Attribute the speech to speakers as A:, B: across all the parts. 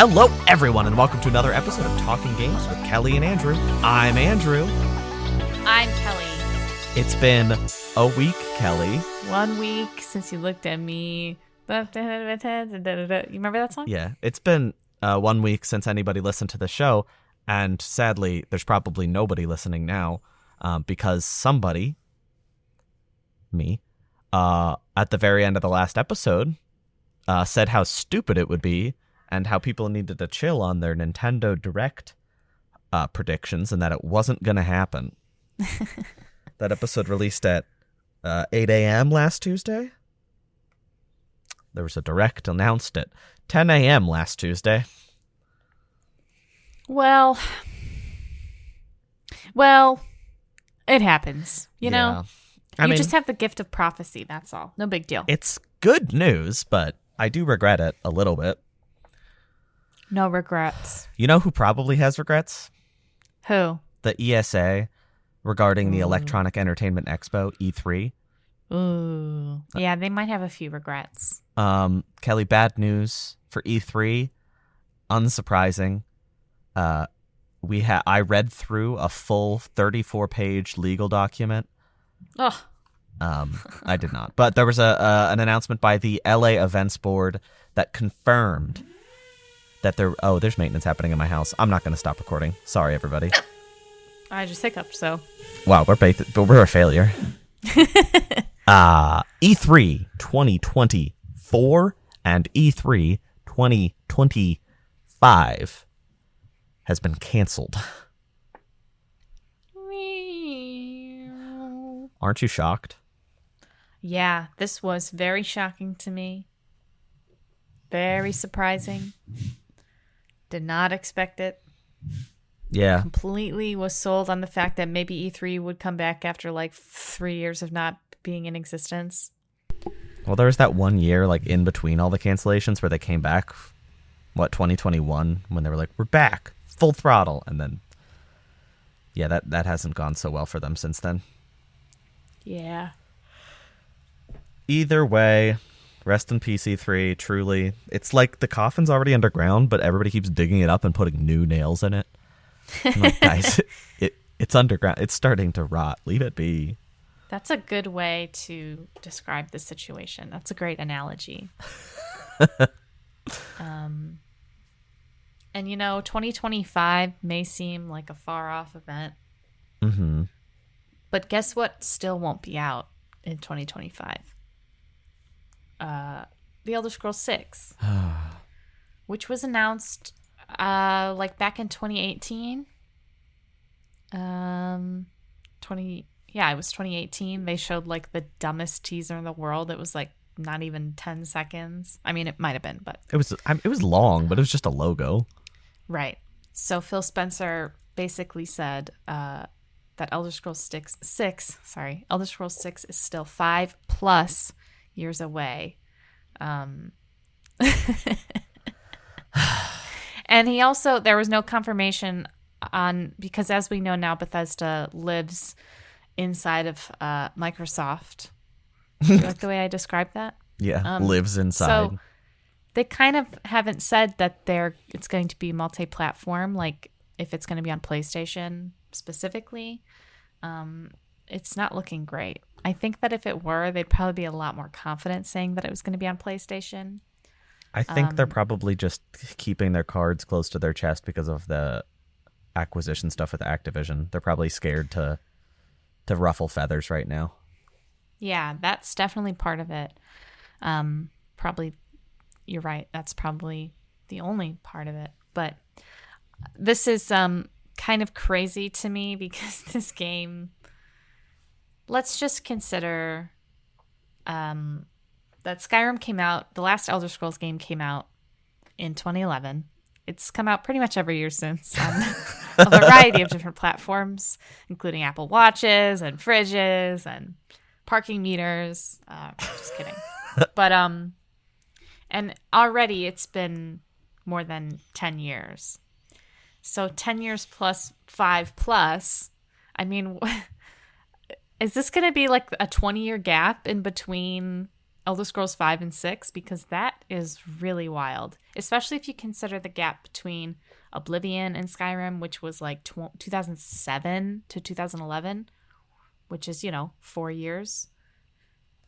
A: Hello, everyone, and welcome to another episode of Talking Games with Kellie and Andrew. I'm Andrew.
B: I'm Kellie.
A: It's been a week, Kellie.
B: 1 week since you looked at me. You remember that song?
A: Yeah, it's been 1 week since anybody listened to the show, and sadly, there's probably nobody listening now because somebody, me, at the very end of the last episode, said how stupid it would be and how people needed to chill on their Nintendo Direct predictions and that it wasn't going to happen. That episode released at 8 a.m. last Tuesday. There was a Direct announced at 10 a.m. last Tuesday.
B: Well, it happens, you know? I mean, just have the gift of prophecy, that's all. No big deal.
A: It's good news, but I do regret it a little bit.
B: No regrets.
A: You know who probably has regrets?
B: Who?
A: The ESA regarding the Electronic Entertainment Expo, E3.
B: Ooh. Yeah, they might have a few regrets.
A: Kellie, bad news for E3. Unsurprising. I read through a full 34-page legal document.
B: Oh.
A: I did not. But there was an announcement by the LA Events Board that confirmed that there's maintenance happening in my house. I'm not going to stop recording. Sorry, everybody.
B: I just hiccuped, so.
A: Wow, we're a failure. E3 2024 and E3 2025 has been canceled. Aren't you shocked?
B: Yeah, this was very shocking to me. Very surprising. Did not expect it.
A: Yeah.
B: Completely was sold on the fact that maybe E3 would come back after like 3 years of not being in existence.
A: Well, there was that 1 year like in between all the cancellations where they came back, 2021, when they were like, we're back, full throttle. And then, yeah, that hasn't gone so well for them since then.
B: Yeah.
A: Either way, rest in peace, E3, truly. It's like the coffin's already underground, but everybody keeps digging it up and putting new nails in it. I'm like, guys, it's underground. It's starting to rot. Leave it be.
B: That's a good way to describe the situation. That's a great analogy. And, 2025 may seem like a far-off event.
A: Mm-hmm.
B: But guess what still won't be out in 2025? The Elder Scrolls 6, which was announced back in 2018. It was 2018. They showed like the dumbest teaser in the world. It was like not even 10 seconds. I mean, it might have been, but
A: it was long, but it was just a logo.
B: Right. So Phil Spencer basically said that Elder Scrolls 6 is still 5+ years away. And he also, there was no confirmation on, because as we know now, Bethesda lives inside of Microsoft. Do you like the way I described that?
A: Yeah, lives inside.
B: So they kind of haven't said that it's going to be multi-platform, like if it's going to be on PlayStation specifically. It's not looking great. I think that if it were, they'd probably be a lot more confident saying that it was going to be on PlayStation.
A: I think they're probably just keeping their cards close to their chest because of the acquisition stuff with Activision. They're probably scared to ruffle feathers right now.
B: Yeah, that's definitely part of it. Probably, you're right. That's probably the only part of it. But this is kind of crazy to me because this game, let's just consider that Skyrim came out, the last Elder Scrolls game came out in 2011. It's come out pretty much every year since on a variety of different platforms, including Apple Watches and fridges and parking meters. Just kidding. But and already it's been more than 10 years. So 10 years plus 5+. I mean, is this going to be like a 20-year gap in between Elder Scrolls 5 and 6, because that is really wild, especially if you consider the gap between Oblivion and Skyrim, which was like 2007 to 2011, which is, 4 years.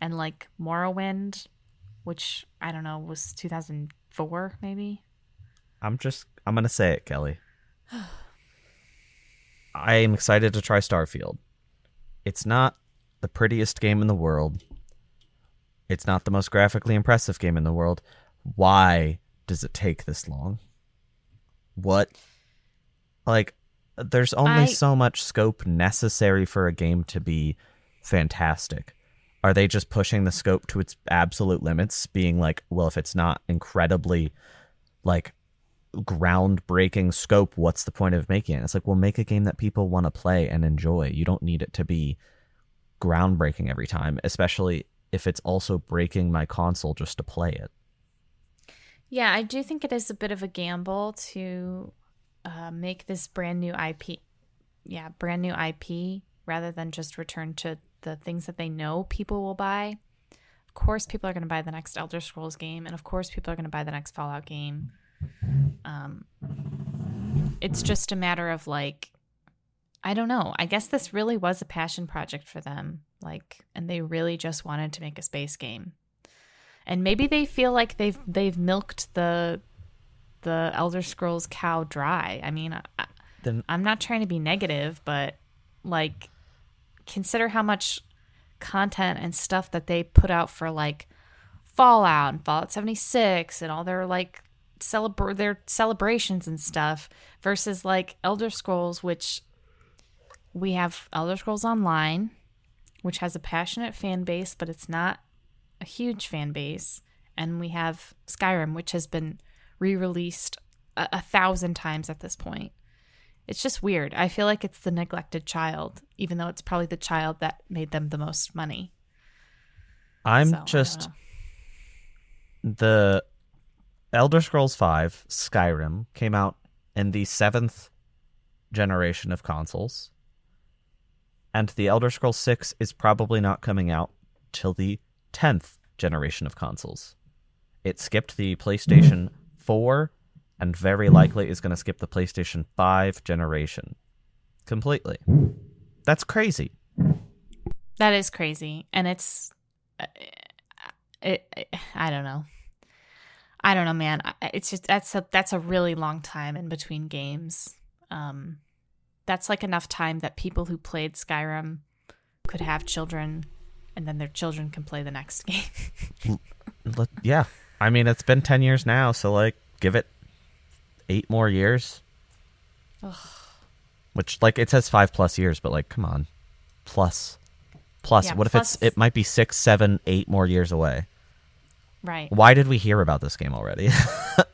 B: And like Morrowind, which I don't know, was 2004 maybe.
A: I'm going to say it, Kelly. I am excited to try Starfield. It's not the prettiest game in the world. It's not the most graphically impressive game in the world. Why does it take this long? What? Like, there's only so much scope necessary for a game to be fantastic. Are they just pushing the scope to its absolute limits, being like, well, if it's not incredibly, like, groundbreaking scope, what's the point of making it? It's like, well, make a game that people want to play and enjoy. You don't need it to be groundbreaking every time, especially if it's also breaking my console just to play it.
B: Yeah, I do think it is a bit of a gamble to make this brand new IP. Yeah, brand new IP rather than just return to the things that they know people will buy. Of course, people are going to buy the next Elder Scrolls game, and of course, people are going to buy the next Fallout game. It's just a matter of like, I don't know. I guess this really was a passion project for them, like, and they really just wanted to make a space game. And maybe they feel like they've milked the Elder Scrolls cow dry. I mean, I'm not trying to be negative, but like, consider how much content and stuff that they put out for like Fallout and Fallout 76 and all their like their celebrations and stuff versus like Elder Scrolls, which we have Elder Scrolls Online, which has a passionate fan base, but it's not a huge fan base. And we have Skyrim, which has been re-released 1,000 times at this point. It's just weird. I feel like it's the neglected child, even though it's probably the child that made them the most money.
A: The Elder Scrolls V Skyrim came out in the 7th generation of consoles. And the Elder Scrolls 6 is probably not coming out till the 10th generation of consoles. It skipped the PlayStation 4 and very likely is going to skip the PlayStation 5 generation completely. That's crazy.
B: That is crazy. And it's... I don't know. I don't know, man. It's just that's a really long time in between games. That's like enough time that people who played Skyrim could have children, and then their children can play the next game.
A: Yeah, I mean it's been 10 years now, so like give it 8 more years.
B: Ugh.
A: Which like it says 5+ years, but like come on, plus. Yeah, what if it might be 6, 7, 8 more years away?
B: Right.
A: Why did we hear about this game already?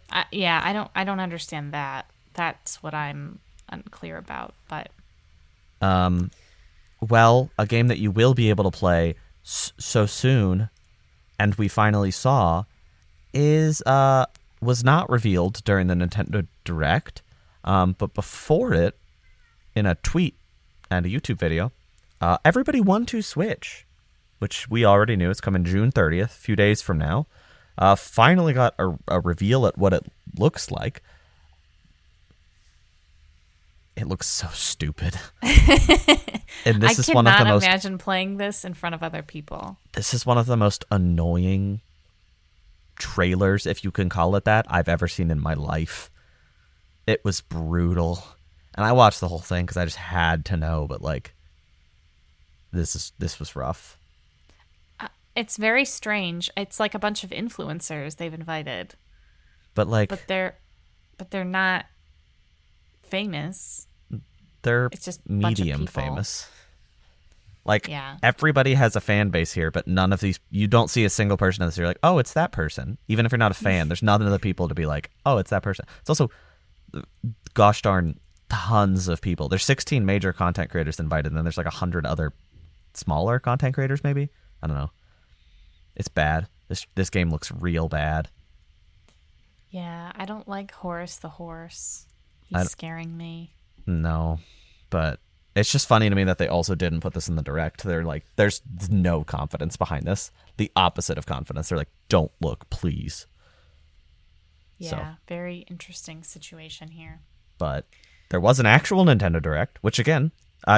B: I don't understand that. That's what I'm unclear about. But
A: well, a game that you will be able to play so soon, and we finally saw, is was not revealed during the Nintendo Direct, but before it, in a tweet and a YouTube video, everybody won to Switch, which we already knew. It's coming June 30th, a few days from now. Finally got a reveal at what it looks like. It looks so stupid. And this is one of the most...
B: I cannot imagine playing this in front of other people.
A: This is one of the most annoying trailers, if you can call it that, I've ever seen in my life. It was brutal. And I watched the whole thing because I just had to know, but like... This was rough.
B: It's very strange. It's like a bunch of influencers they've invited.
A: But like
B: But they're not famous.
A: They're
B: it's just
A: medium famous. Like everybody has a fan base here, but none of these, you don't see a single person that's you're like, oh, it's that person. Even if you're not a fan, there's none of the people to be like, oh, it's that person. It's also gosh darn tons of people. There's 16 major content creators invited, and then there's like 100 other smaller content creators, maybe. I don't know. It's bad. This game looks real bad.
B: Yeah, I don't like Horace the horse. He's scaring me.
A: No, but It's just funny to me that they also didn't put this in the direct. They're like, there's no confidence behind this. The opposite of confidence. They're like, don't look, please.
B: Yeah,
A: So.
B: very interesting situation here.
A: But there was an actual Nintendo Direct, which again,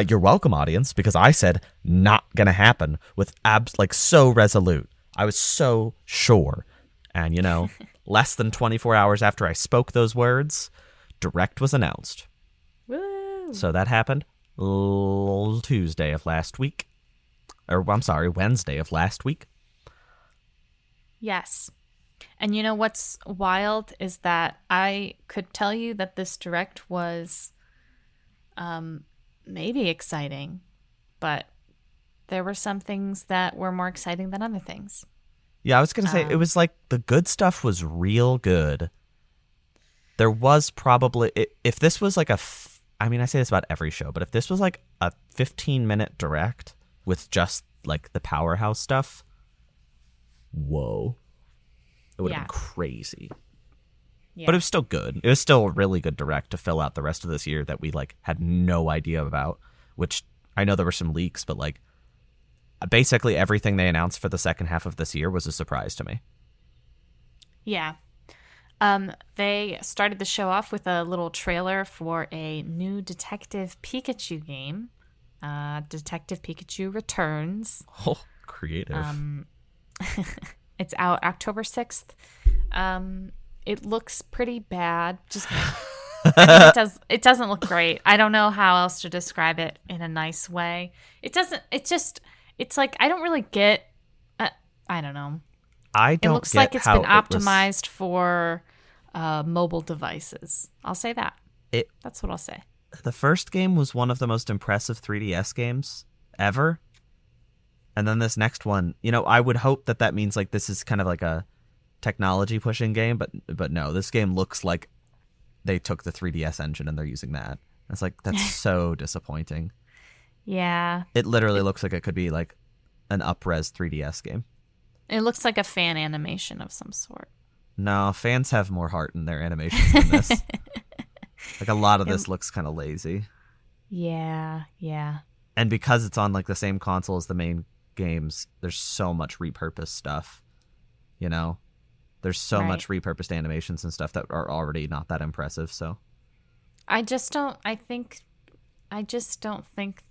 A: you're welcome, audience, because I said not gonna happen with so resolute. I was so sure. And less than 24 hours after I spoke those words, Direct was announced.
B: Woo!
A: So that happened Tuesday of last week. Or, I'm sorry, Wednesday of last week.
B: Yes. And what's wild is that I could tell you that this Direct was maybe exciting, but there were some things that were more exciting than other things.
A: Yeah, I was going to say, it was like the good stuff was real good. There was probably, if this was like I say this about every show, but if this was like a 15-minute Direct with just like the powerhouse stuff, whoa. It would have been crazy. Yeah. But it was still good. It was still a really good Direct to fill out the rest of this year that we like had no idea about, which I know there were some leaks, but like basically everything they announced for the second half of this year was a surprise to me.
B: Yeah. They started the show off with a little trailer for a new Detective Pikachu game. Detective Pikachu Returns.
A: Oh, creative.
B: It's out October 6th. It looks pretty bad. It doesn't look great. I don't know how else to describe it in a nice way. It's like, I don't really get, I don't know.
A: It
B: looks like it's been optimized for mobile devices. I'll say that. That's what I'll say.
A: The first game was one of the most impressive 3DS games ever. And then this next one, I would hope that means like this is kind of like a technology pushing game, but no, this game looks like they took the 3DS engine and they're using that. It's like, that's so disappointing.
B: Yeah.
A: It literally looks like it could be like an up-res 3DS game.
B: It looks like a fan animation of some sort.
A: No, fans have more heart in their animations than this. Like a lot of this looks kind of lazy.
B: Yeah.
A: And because it's on like the same console as the main games, there's so much repurposed stuff. There's so much repurposed animations and stuff that are already not that impressive. So
B: I just don't think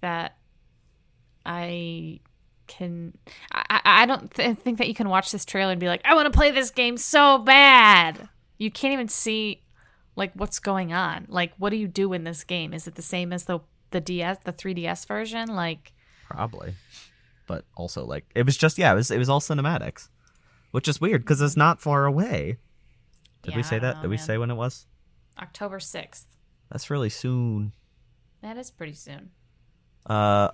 B: that I can. I don't think that you can watch this trailer and be like, I want to play this game so bad. You can't even see like what's going on. Like, what do you do in this game? Is it the same as the 3DS version? Like,
A: probably. But also, like, it was just, it was all cinematics, which is weird because it's not far away. Did we say that? Did we say when it was?
B: October 6th.
A: That's really soon.
B: That is pretty soon.
A: I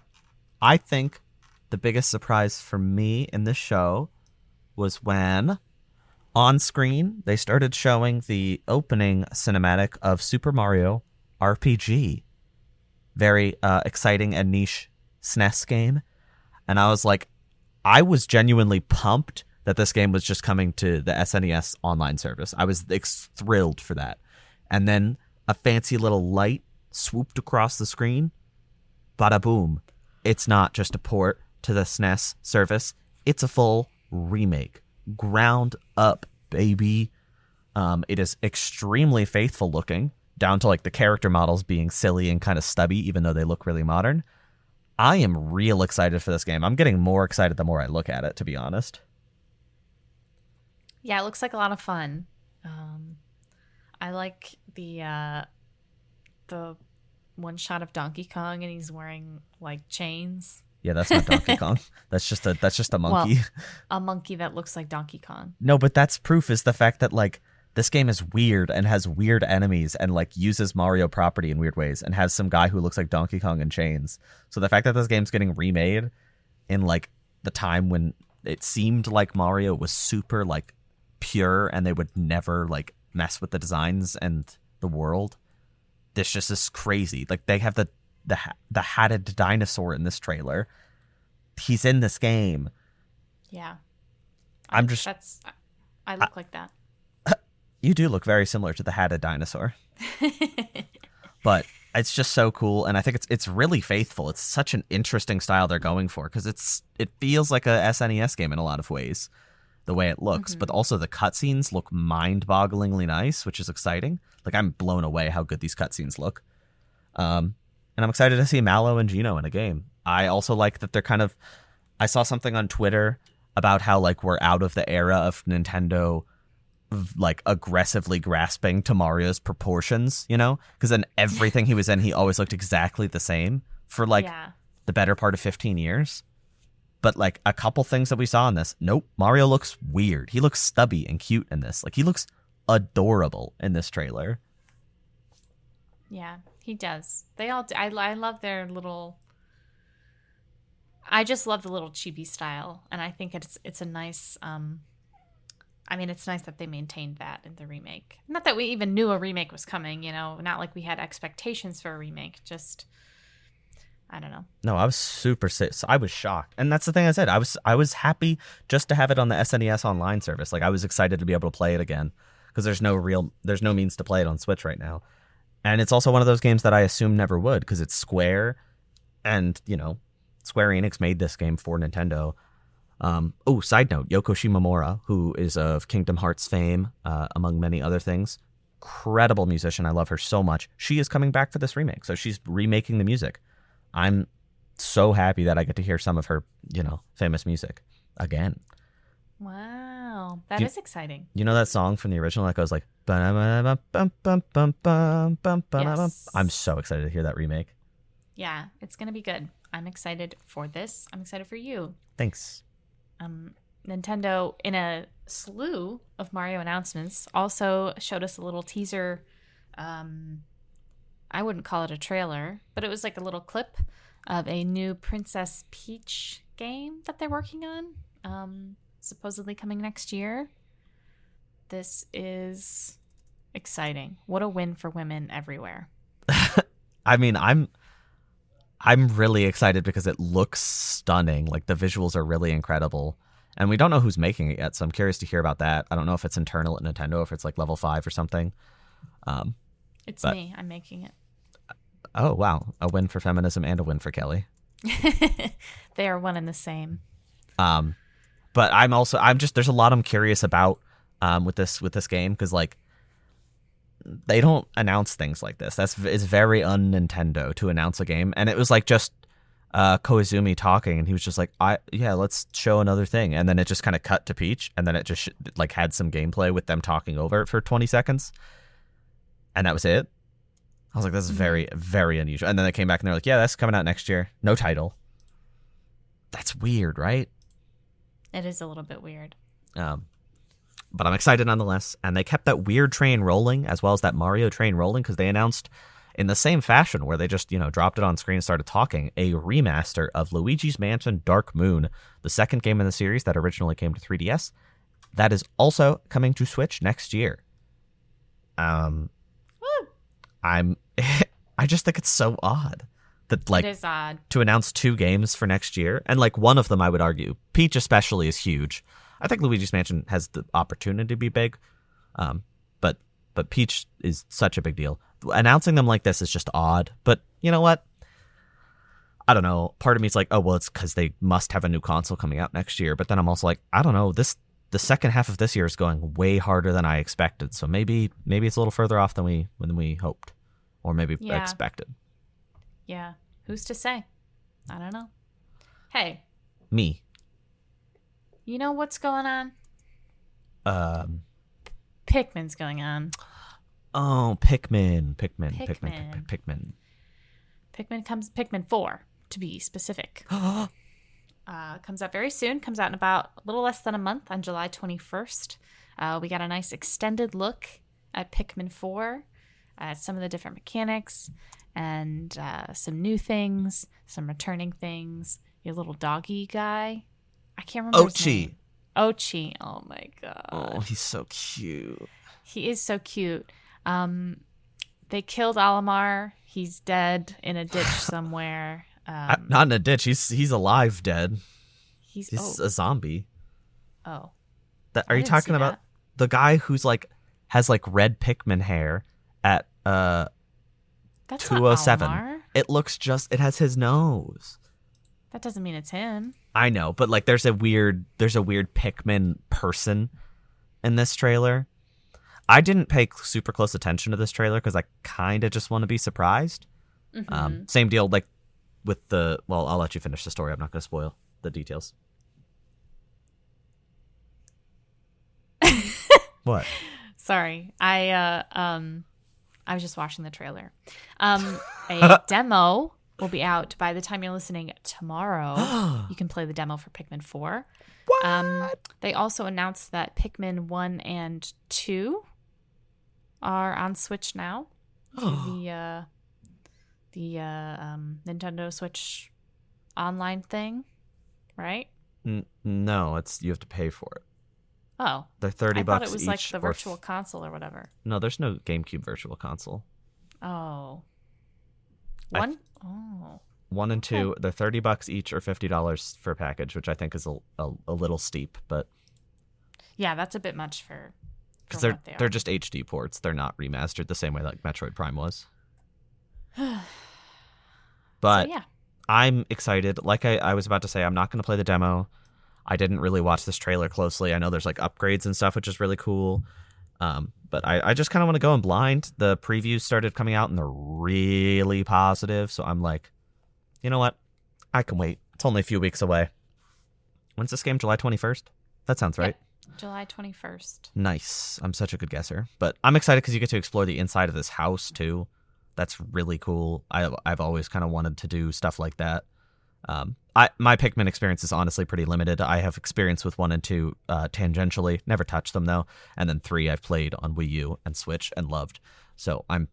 A: think the biggest surprise for me in this show was when on screen they started showing the opening cinematic of Super Mario RPG. Very exciting and niche SNES game. And I was like, I was genuinely pumped that this game was just coming to the SNES online service. I was thrilled for that. And then a fancy little light swooped across the screen. Bada boom. It's not just a port to the SNES service. It's a full remake. Ground up, baby. It is extremely faithful looking, down to like the character models being silly and kind of stubby, even though they look really modern. I am real excited for this game. I'm getting more excited the more I look at it, to be honest.
B: Yeah, it looks like a lot of fun. I like the one shot of Donkey Kong and he's wearing like chains.
A: Yeah, that's not Donkey Kong. That's just a monkey.
B: Well, a monkey that looks like Donkey Kong.
A: No, but that's proof is the fact that like this game is weird and has weird enemies and like uses Mario property in weird ways and has some guy who looks like Donkey Kong in chains. So the fact that this game's getting remade in like the time when it seemed like Mario was super like pure and they would never like mess with the designs and the world. This just is crazy. Like they have the hatted dinosaur in this trailer. He's in this game.
B: Yeah.
A: I
B: look like that.
A: You do look very similar to the hatted dinosaur. But It's just so cool, and I think it's really faithful. It's such an interesting style they're going for because it feels like a SNES game in a lot of ways, the way it looks, but also the cutscenes look mind-bogglingly nice, which is exciting. Like, I'm blown away how good these cutscenes look. And I'm excited to see Mallow and Gino in a game. I also like that they're kind of... I saw something on Twitter about how, like, we're out of the era of Nintendo, like, aggressively grasping to Mario's proportions, you know? Because then everything he was in, he always looked exactly the same for, like, the better part of 15 years. But, like, a couple things that we saw in this, nope, Mario looks weird. He looks stubby and cute in this. Like, he looks adorable in this trailer.
B: Yeah, he does. They all do. I love their little... I just love the little chibi style. And I think it's a nice... I mean, it's nice that they maintained that in the remake. Not that we even knew a remake was coming, you know? Not like we had expectations for a remake. Just... I don't know. No,
A: I was super sick. I was shocked. And that's the thing I said. I was happy just to have it on the SNES online service. Like, I was excited to be able to play it again because there's no means to play it on Switch right now. And it's also one of those games that I assumed never would because it's Square, and, you know, Square Enix made this game for Nintendo. Side note, Yoko Shimomura, who is of Kingdom Hearts fame, among many other things, incredible musician. I love her so much. She is coming back for this remake. So she's remaking the music. I'm so happy that I get to hear some of her, you know, famous music again.
B: Wow. That is exciting.
A: You know that song from the original that goes like... Yes. I'm so excited to hear that remake.
B: Yeah, it's going to be good. I'm excited for this. I'm excited for you.
A: Thanks.
B: Nintendo, in a slew of Mario announcements, also showed us a little teaser. I wouldn't call it a trailer, but it was like a little clip of a new Princess Peach game that they're working on, supposedly coming next year. This is exciting. What a win for women everywhere.
A: I mean, I'm really excited because it looks stunning. Like, the visuals are really incredible. And we don't know who's making it yet, so I'm curious to hear about that. I don't know if it's internal at Nintendo, if it's like level 5 or something.
B: It's me. I'm making it.
A: Oh, wow. A win for feminism and a win for Kelly.
B: They are one and the same.
A: But there's a lot I'm curious about with this game, because, like, they don't announce things like this. It's very un-Nintendo to announce a game. And it was like just Koizumi talking, and he was just like, let's show another thing. And then it just kind of cut to Peach, and then it just like had some gameplay with them talking over it for 20 seconds. And that was it. I was like, this is very, very unusual. And then they came back and they're like, yeah, that's coming out next year. No title. That's weird, right?
B: It is a little bit weird.
A: But I'm excited nonetheless. And they kept that weird train rolling, as well as that Mario train rolling, because they announced in the same fashion where they just, dropped it on screen and started talking, a remaster of Luigi's Mansion Dark Moon, the second game in the series that originally came to 3DS. That is also coming to Switch next year. I just think it's so odd that, like,
B: it is odd
A: to announce 2 games for next year, and like one of them, I would argue, Peach especially, is huge. I think Luigi's Mansion has the opportunity to be big, but Peach is such a big deal. Announcing them like this is just odd. But you know what? I don't know. Part of me is like, oh well, it's because they must have a new console coming out next year. But then I'm also like, I don't know. The second half of this year is going way harder than I expected. So maybe it's a little further off than we hoped, or maybe expected.
B: Yeah. Who's to say? I don't know. Hey.
A: Me.
B: You know what's going on? Pikmin's going on.
A: Oh, Pikmin.
B: Pikmin 4, to be specific. Comes out very soon. Comes out in about a little less than a month, on July 21st. We got a nice extended look at Pikmin 4, at some of the different mechanics, and some new things, some returning things. Your little doggy guy. I can't remember his name. Ochi. Oh my god.
A: Oh, he's so cute.
B: He is so cute. They killed Olimar. He's dead in a ditch somewhere.
A: Not in a ditch. He's alive, dead. He's a zombie.
B: Oh.
A: Are you talking about the guy who's like has like red Pikmin hair at
B: That's not
A: 207.
B: Almar.
A: It has his nose.
B: That doesn't mean it's him.
A: I know, but like there's a weird Pikmin person in this trailer. I didn't pay super close attention to this trailer because I kind of just want to be surprised.
B: Mm-hmm.
A: Same deal like with I'll let you finish the story. I'm not going to spoil the details. What?
B: Sorry. I was just watching the trailer. A demo will be out by the time you're listening tomorrow. You can play the demo for Pikmin 4.
A: What?
B: They also announced that Pikmin 1 and 2 are on Switch now. The Nintendo Switch online thing, right?
A: No, you have to pay for it.
B: Oh,
A: they're $30
B: I thought it was
A: each,
B: like the virtual console or whatever.
A: No, there's no GameCube virtual console.
B: Oh,
A: one and two, they're $30 each or $50 for a package, which I think is a little steep, but
B: yeah, that's a bit much for
A: because
B: what
A: they're just HD ports. They're not remastered the same way like Metroid Prime was. But
B: so, yeah.
A: I'm excited. Like I was about to say, I'm not going to play the demo. I didn't really watch this trailer closely. I know there's like upgrades and stuff, which is really cool. But I just kind of want to go in blind. The previews started coming out and they're really positive. So I'm like, you know what? I can wait. It's only a few weeks away. When's this game? July 21st? That sounds right.
B: Yep. July 21st. Nice.
A: I'm such a good guesser. But I'm excited because you get to explore the inside of this house too. That's really cool. I've always kind of wanted to do stuff like that. My Pikmin experience is honestly pretty limited. I have experience with 1 and 2 tangentially, never touched them though, and then 3 I've played on Wii U and Switch and loved. So I'm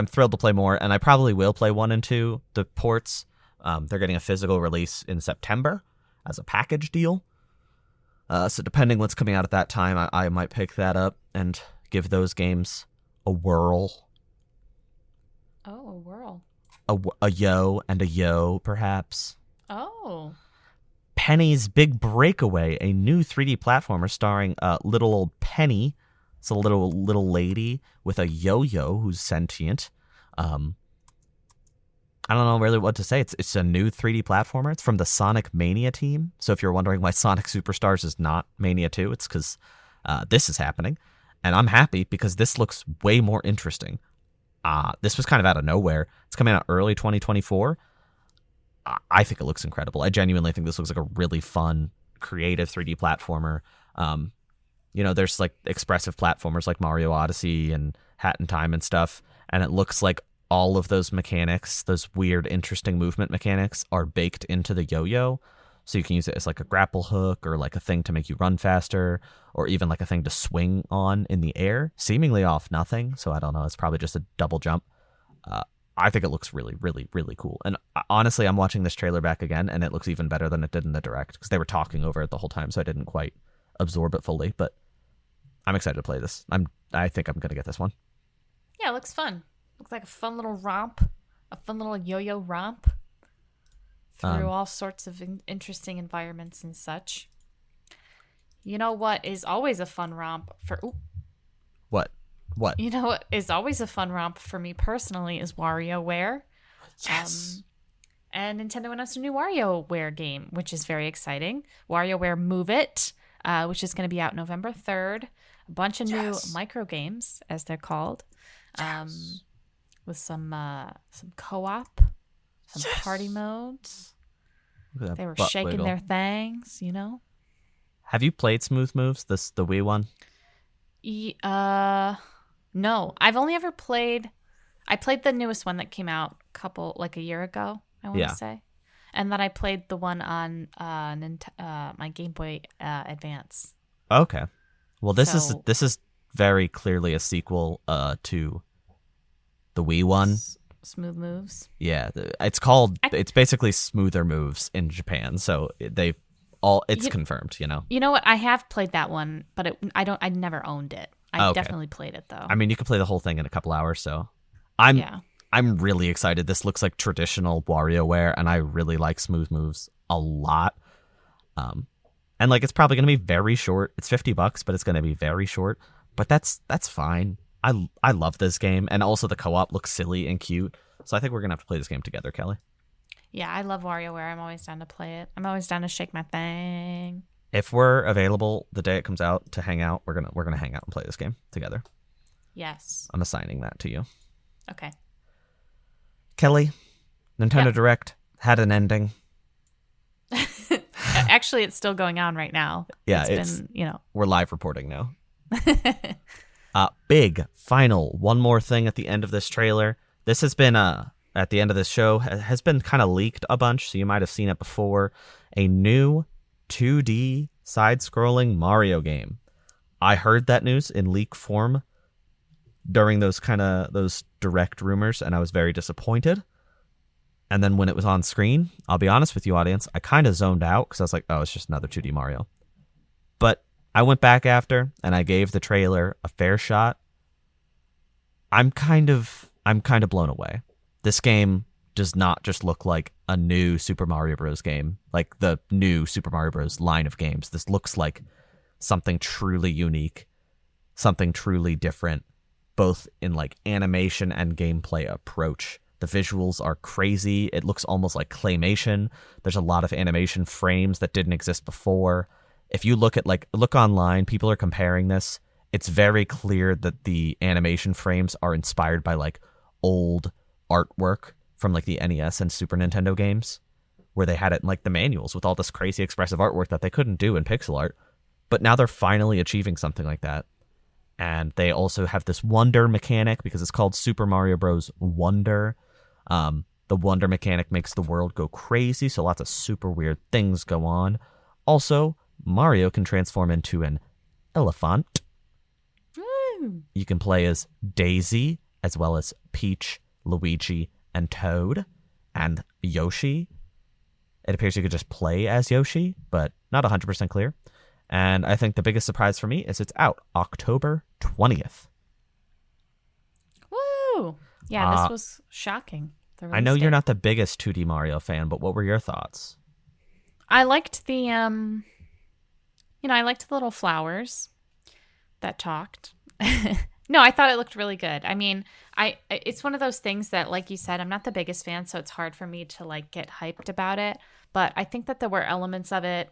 A: thrilled to play more, and I probably will play 1 and 2. The ports, they're getting a physical release in September as a package deal. So depending what's coming out at that time, I might pick that up and give those games a whirl.
B: Oh, a whirl.
A: A yo and a yo, perhaps.
B: Oh.
A: Penny's Big Breakaway, a new 3D platformer starring little old Penny. It's a little lady with a yo-yo who's sentient. I don't know really what to say. It's a new 3D platformer. It's from the Sonic Mania team. So if you're wondering why Sonic Superstars is not Mania 2, it's because this is happening. And I'm happy because this looks way more interesting. This was kind of out of nowhere. It's coming out early 2024. I think it looks incredible. I genuinely think this looks like a really fun, creative 3D platformer. There's like expressive platformers like Mario Odyssey and Hat in Time and stuff. And it looks like all of those mechanics, those weird, interesting movement mechanics, are baked into the yo-yo. So you can use it as like a grapple hook or like a thing to make you run faster or even like a thing to swing on in the air, seemingly off nothing. So I don't know. It's probably just a double jump. I think it looks really, really, really cool. And honestly, I'm watching this trailer back again and it looks even better than it did in the direct because they were talking over it the whole time. So I didn't quite absorb it fully, but I'm excited to play this. I think I'm going to get this one.
B: Yeah, it looks fun. Looks like a fun little romp, a fun little yo-yo romp. Through all sorts of interesting environments and such. You know what is always a fun romp for... Ooh.
A: What?
B: You know what is always a fun romp for me personally is WarioWare.
A: Yes.
B: And Nintendo announced a new WarioWare game, which is very exciting. WarioWare Move It, which is going to be out November 3rd. A bunch of new micro games, as they're called, with some co-op. Some party modes. They were shaking their things, you know.
A: Have you played Smooth Moves, the Wii one?
B: No. I've only ever played... I played the newest one that came out a year ago, I want to say. And then I played the one on my Game Boy Advance.
A: Okay. Well, this is very clearly a sequel to the Wii one.
B: Smooth Moves.
A: Yeah, it's basically Smoother Moves in Japan. So it's confirmed, you know.
B: You know what? I have played that one, but I never owned it. I definitely played it though.
A: I mean, you could play the whole thing in a couple hours, so I'm really excited. This looks like traditional WarioWare, and I really like Smooth Moves a lot. And like it's probably going to be very short. It's $50, but it's going to be very short. But that's fine. I love this game, and also the co-op looks silly and cute. So I think we're going to have to play this game together, Kelly.
B: Yeah, I love WarioWare. I'm always down to play it. I'm always down to shake my thing.
A: If we're available the day it comes out to hang out, we're gonna hang out and play this game together.
B: Yes.
A: I'm assigning that to you.
B: Okay.
A: Kelly, Nintendo
B: Yep.
A: Direct had an ending.
B: Actually, it's still going on right now.
A: Yeah,
B: it's been,
A: we're live reporting now. Big final one more thing at the end of this trailer. This has been at the end of this show has been kind of leaked a bunch, so you might have seen it before. A new 2D side-scrolling Mario game. I heard that news in leak form during those direct rumors, and I was very disappointed. And then when it was on screen, I'll be honest with you, audience, I kind of zoned out because I was like, oh, it's just another 2D Mario. But I went back after, and I gave the trailer a fair shot. I'm kind of blown away. This game does not just look like a new Super Mario Bros. Game, like the new Super Mario Bros. Line of games. This looks like something truly unique, something truly different, both in like animation and gameplay approach. The visuals are crazy. It looks almost like claymation. There's a lot of animation frames that didn't exist before. If you look online, people are comparing this. It's very clear that the animation frames are inspired by like old artwork from like the NES and Super Nintendo games, where they had it in like the manuals with all this crazy expressive artwork that they couldn't do in pixel art. But now they're finally achieving something like that. And they also have this wonder mechanic because it's called Super Mario Bros. Wonder. The wonder mechanic makes the world go crazy, so lots of super weird things go on. Also, Mario can transform into an elephant.
B: Woo.
A: You can play as Daisy, as well as Peach, Luigi, and Toad, and Yoshi. It appears you could just play as Yoshi, but not 100% clear. And I think the biggest surprise for me is it's out October 20th.
B: Woo! Yeah, this was shocking.
A: I know you're not the biggest 2D Mario fan, but what were your thoughts?
B: I liked the I liked the little flowers that talked. No, I thought it looked really good. I mean, it's one of those things that, like you said, I'm not the biggest fan, so it's hard for me to like get hyped about it. But I think that there were elements of it,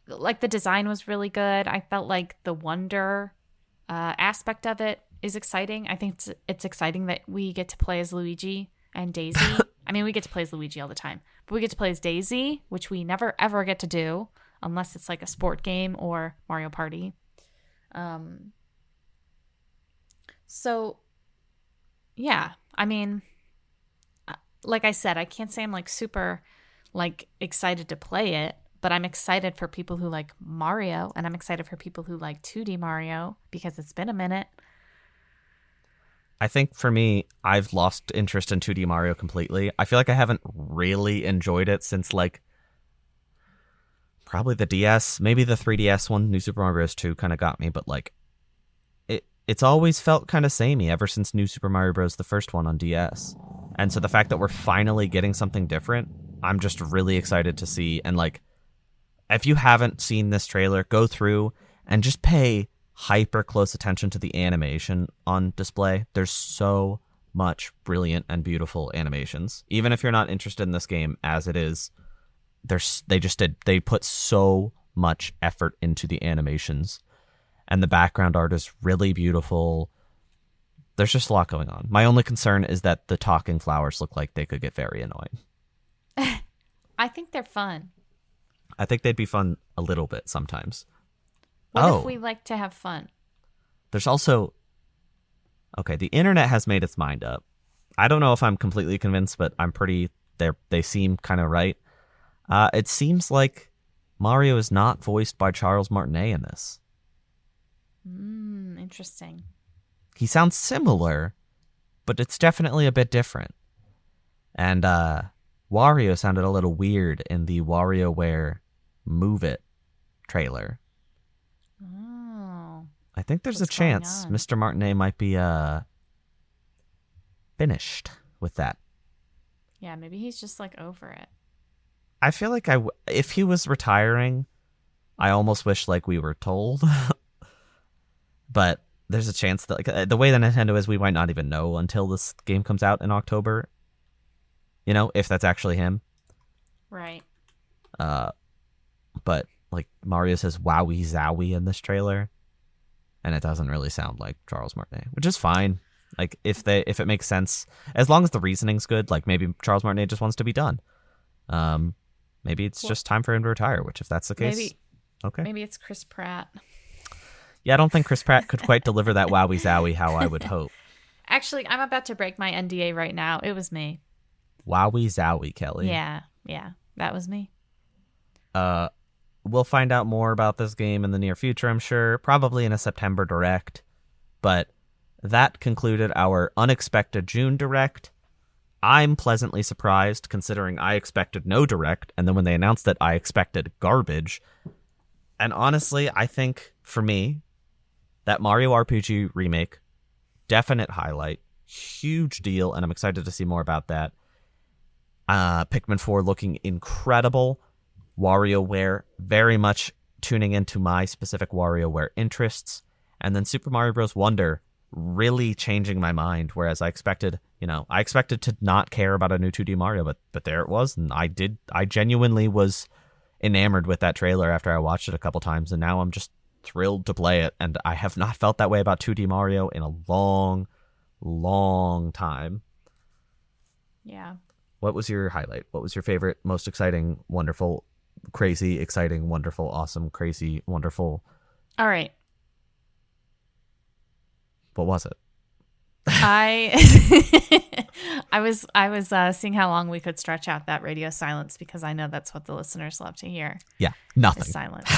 B: like the design was really good. I felt like the wonder aspect of it is exciting. I think it's exciting that we get to play as Luigi and Daisy. I mean, we get to play as Luigi all the time, but we get to play as Daisy, which we never ever get to do unless it's like a sport game or Mario Party. So, yeah, I mean, like I said, I can't say I'm like super like excited to play it, but I'm excited for people who like Mario, and I'm excited for people who like 2D Mario because it's been a minute.
A: I think for me, I've lost interest in 2D Mario completely. I feel like I haven't really enjoyed it since like probably the DS, maybe the 3DS one, New Super Mario Bros. 2 kind of got me, but like it's always felt kind of samey ever since New Super Mario Bros. The first one on DS. And so the fact that we're finally getting something different, I'm just really excited to see. And like, if you haven't seen this trailer, go through and just pay hyper close attention to the animation on display. There's so much brilliant and beautiful animations. Even if you're not interested in this game as it is, they put so much effort into the animations. And the background art is really beautiful. There's just a lot going on. My only concern is that the talking flowers look like they could get very annoying.
B: I think they're fun.
A: I think they'd be fun a little bit sometimes.
B: What if we like to have fun?
A: There's also... Okay, the internet has made its mind up. I don't know if I'm completely convinced, but I'm pretty... They seem kind of right. It seems like Mario is not voiced by Charles Martinet in this.
B: Interesting.
A: He sounds similar, but it's definitely a bit different. And Wario sounded a little weird in the WarioWare Move It trailer.
B: Oh.
A: I think there's a chance Mr. Martinet might be finished with that.
B: Yeah, maybe he's just like over it.
A: I feel like if he was retiring, I almost wish like we were told. But there's a chance that the way that Nintendo is, we might not even know until this game comes out in October. If that's actually him.
B: Right.
A: But like Mario says "wowie zowie" in this trailer, and it doesn't really sound like Charles Martinet, which is fine. Like if it makes sense, as long as the reasoning's good. Like maybe Charles Martinet just wants to be done. Maybe it's just time for him to retire. Which, if that's the case, okay.
B: Maybe it's Chris Pratt.
A: Yeah, I don't think Chris Pratt could quite deliver that "wowie zowie" how I would hope.
B: Actually, I'm about to break my NDA right now. It was me.
A: Wowie zowie, Kelly.
B: Yeah, that was me.
A: We'll find out more about this game in the near future, I'm sure, probably in a September Direct. But that concluded our unexpected June Direct. I'm pleasantly surprised, considering I expected no Direct, and then when they announced it, I expected garbage. And honestly, I think, for me, that Mario RPG remake, definite highlight, huge deal, and I'm excited to see more about that. Pikmin 4 looking incredible. WarioWare very much tuning into my specific WarioWare interests. And then Super Mario Bros. Wonder really changing my mind, whereas I expected to not care about a new 2D Mario, but there it was, and I genuinely was enamored with that trailer after I watched it a couple times, and now I'm just thrilled to play it, and I have not felt that way about 2D Mario in a long, long time.
B: Yeah.
A: What was your highlight? What was your favorite, most exciting, wonderful, crazy, exciting, wonderful, awesome, crazy, wonderful?
B: All right.
A: What was it?
B: I was seeing how long we could stretch out that radio silence, because I know that's what the listeners love to hear.
A: Yeah, nothing.
B: Silence.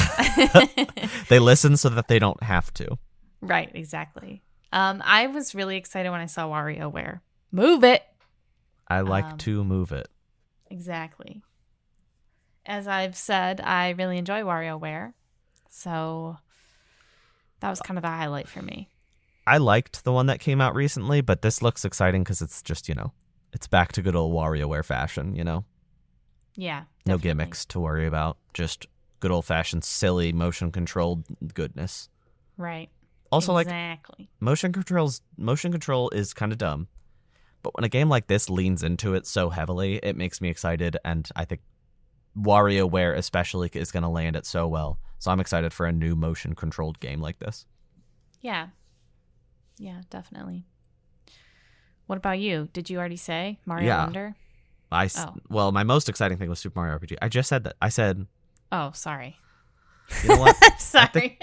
A: They listen so that they don't have to.
B: Right, exactly. I was really excited when I saw WarioWare. Move it.
A: I like to move it.
B: Exactly. As I've said, I really enjoy WarioWare, so that was kind of the highlight for me.
A: I liked the one that came out recently, but this looks exciting because it's just, it's back to good old WarioWare fashion,
B: Yeah.
A: No
B: definitely.
A: gimmicks to worry about. Just good old fashioned, silly, motion controlled goodness.
B: Right.
A: Also,
B: exactly.
A: motion control is kind of dumb. But when a game like this leans into it so heavily, it makes me excited, and I think WarioWare especially is going to land it so well. So I'm excited for a new motion-controlled game like this.
B: Yeah. Yeah, definitely. What about you? Did you already say Mario Wonder?
A: Well, my most exciting thing was Super Mario RPG. I just said that. I said...
B: Oh, sorry.
A: You know what?
B: Sorry.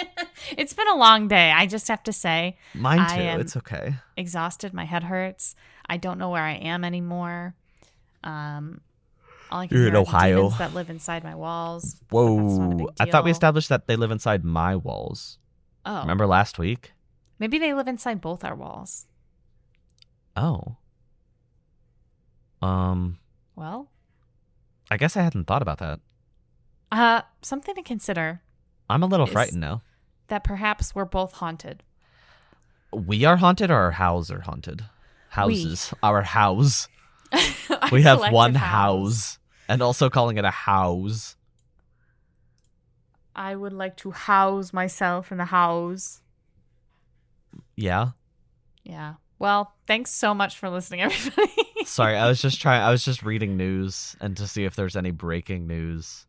B: It's been a long day. I just have to say.
A: Mine too. It's okay.
B: Exhausted. My head hurts. I don't know where I am anymore. All I can
A: You're
B: hear
A: in
B: are
A: Ohio.
B: the demons that live inside my walls.
A: Whoa. I thought we established that they live inside my walls.
B: Oh.
A: Remember last week?
B: Maybe they live inside both our walls.
A: Oh.
B: Well,
A: I guess I hadn't thought about that.
B: Something to consider.
A: I'm a little frightened now.
B: That perhaps we're both haunted.
A: We are haunted, or our houses are haunted? Houses. Our house. We have one house. And also calling it a house.
B: I would like to house myself in the house.
A: Yeah.
B: Yeah. Well, thanks so much for listening, everybody.
A: Sorry, I was just reading news and to see if there's any breaking news.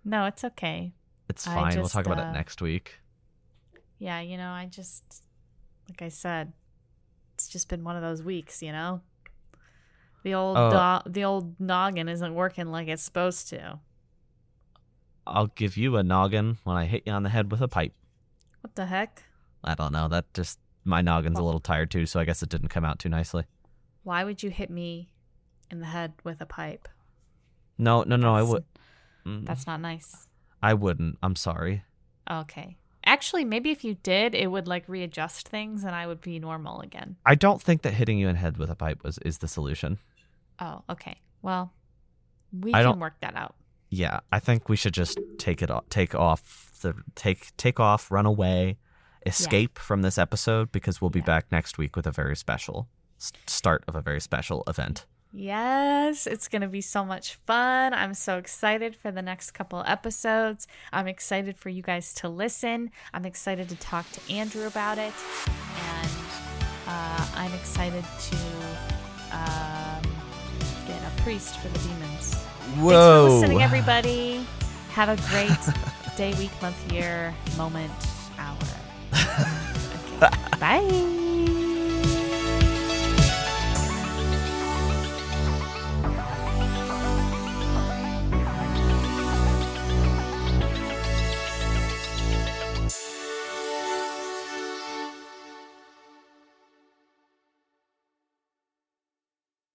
B: No, it's okay.
A: It's fine. We'll talk about it next week.
B: Yeah, like I said, it's just been one of those weeks, The old noggin isn't working like it's supposed to.
A: I'll give you a noggin when I hit you on the head with a pipe.
B: What the heck?
A: I don't know. My noggin's a little tired too, so I guess it didn't come out too nicely.
B: Why would you hit me in the head with a pipe?
A: No, I would.
B: That's not nice.
A: I wouldn't. I'm sorry.
B: Okay. Actually, maybe if you did, it would readjust things and I would be normal again.
A: I don't think that hitting you in the head with a pipe is the solution.
B: Oh, okay. Well, we can work that out.
A: Yeah, I think we should just take off, run away, escape from this episode, because we'll be back next week with a very special start of a very special event.
B: Yes, it's going to be so much fun. I'm so excited for the next couple episodes. I'm excited for you guys to listen. I'm excited to talk to Andrew about it. I'm excited to get a priest for the demons.
A: Whoa.
B: Thanks for listening, everybody. Have a great day, week, month, year, moment, hour. Okay. Bye.